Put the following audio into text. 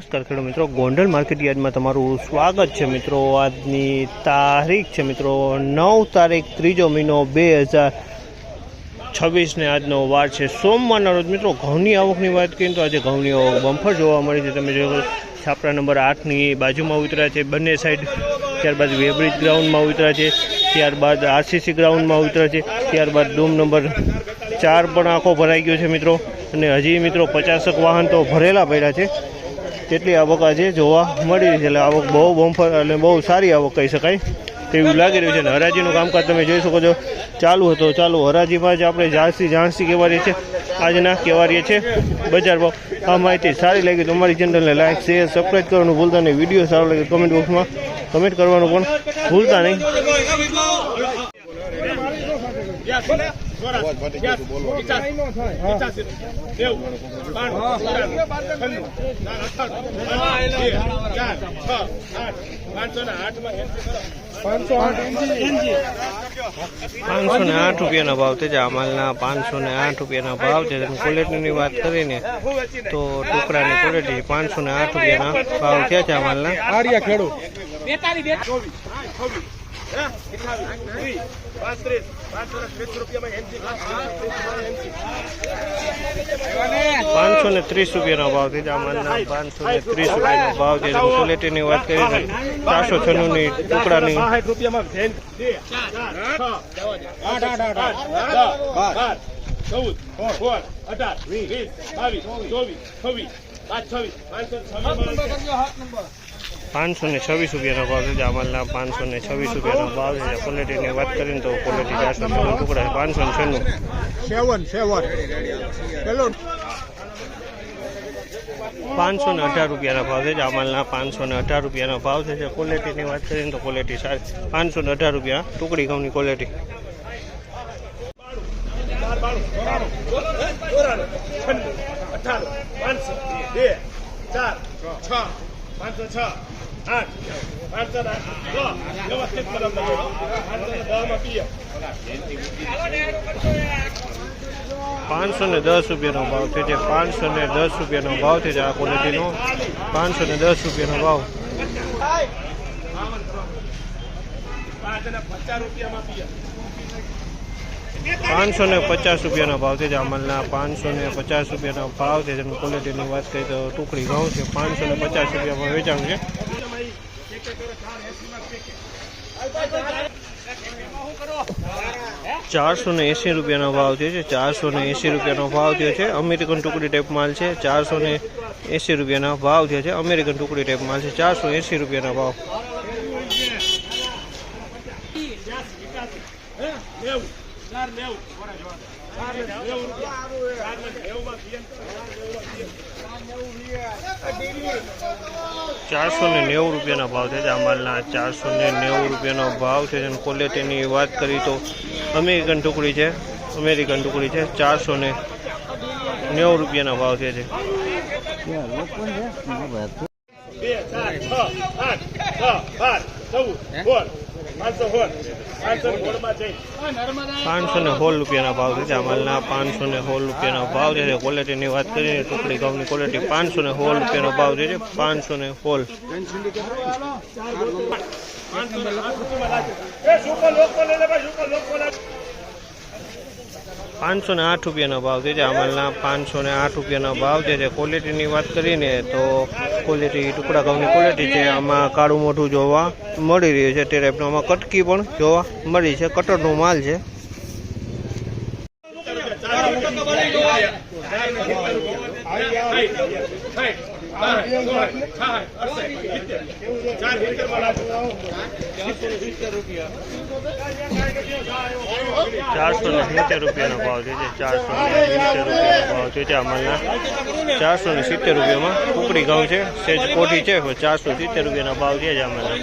નમસ્કાર ખેડૂત મિત્રો, ગોંડલ માર્કેટ યાર્ડમાં તમારું સ્વાગત છે મિત્રો। આજની તારીખ છે મિત્રો 9 તારીખ 3જો મહિનો 2026 ને આજનો વાર છે સોમવારના રોજ। મિત્રો ઘઉંની આવકની વાત કરીએ તો આજે ઘઉંની આવક બમ્પર જોવા મળી છે। તમે જોયો છાપરા નંબર 8ની બાજુમાં ઉતર્યા છે બંને સાઈડ, ત્યારબાદ વેબ્રિજ ગ્રાઉન્ડમાં ઉતર્યા છે, ત્યારબાદ આરસીસી ગ્રાઉન્ડમાં ઉતર્યા છે, ત્યારબાદ ડૂમ નંબર 4 પણ આખો ભરાઈ ગયો છે મિત્રો। અને હજી મિત્રો 50 વાહન તો ભરેલા પડ્યા છે, તેટલી આવક આજે જોવા મળી રહી છે। એટલે આવક બહુ બમ્પર અને બહુ સારી આવક કહી શકાય તેવું લાગી રહ્યું છે। અને હરાજીનું કામકાજ તમે જોઈ શકો છો ચાલુ હતો। ચાલુ હરાજીમાં જ આપણે જાણસી કહેવારીએ છીએ આજના કહેવારીએ છીએ બજાર ભાવ। આ માહિતી સારી લાગી તો અમારી ચેનલને લાઈક શેર સબસ્ક્રાઈબ કરવાનું ભૂલતા નહીં। વિડીયો સારો લાગે કમેન્ટ બોક્સમાં કમેન્ટ કરવાનું પણ ભૂલતા નહીં। ₹508 ભાવ છે જામલના। ₹508 ભાવ છે। ક્વોલિટીની વાત કરીને તો ટુકડાની ક્વોલિટી ₹508 ભાવ છે જામલના। 530 ભાવ છે જામલના। 530 ભાવ છે। ક્વોલિટીની વાત કરીને 496ની ટુકડાની ₹526 ભાવ છે જામલના। ₹526 ભાવ છે। ક્વોલિટીની વાત કરીને તો ક્વોલિટી 496 ટુકડા છે। 596 ₹518 ભાવ છે જામલના। ₹518 ભાવ છે। ક્વોલિટીની વાત કરીને તો ક્વોલિટી સારી। ₹518 ટુકડી ઘઉંની ક્વોલિટી। ₹510 ભાવ છે। ₹510 ભાવ છે આ ક્વોલિટીનો। ₹510 ભાવ। ₹550 ભાવ છે જામલના। ₹550 ભાવ છે। જેની ક્વોલિટીની વાત કરીએ તો ટુકડી ઘઉં છે। ₹550 વેચાણ છે। ₹480 ભાવ છે। ₹480 ભાવ થયો છે। અમેરિકન ટુકડી ટાઈપ માલ છે। ₹480 ભાવ થયો છે। અમેરિકન ટુકડી ટાઈપ માલ છે। ₹480 ભાવ। ₹490 ભાવ છે જામલના। ₹490 ભાવ છે। ક્વોલિટીની વાત કરી તો અમેરિકન ટુકડી છે। ₹490 ભાવ છે। ₹516 ભાવ છે જામલના। ₹516 ભાવ છે। ક્વોલિટીની વાત કરીએ ટુકડી ઘઉંની ક્વોલિટી ₹516 ભાવ છે। 516 ₹508 ભાવ છે જામલના। ₹508 ભાવ છે। ક્વોલિટીની વાત કરીને તો ક્વોલિટી ટુકડા ઘઉંની ક્વોલિટી છે। આમાં કાળું મોઢું જોવા મળી રહ્યું છે તે ટાઈપનું। આમાં કટકી પણ જોવા મળી છે। કટરનો માલ છે। ₹470 ભાવ છે। ₹470 ભાવ છે જામલના। ₹470 ટુકડી ઘઉં છે। સેજ કોઠી છે। ₹470 ભાવ છે જામલના।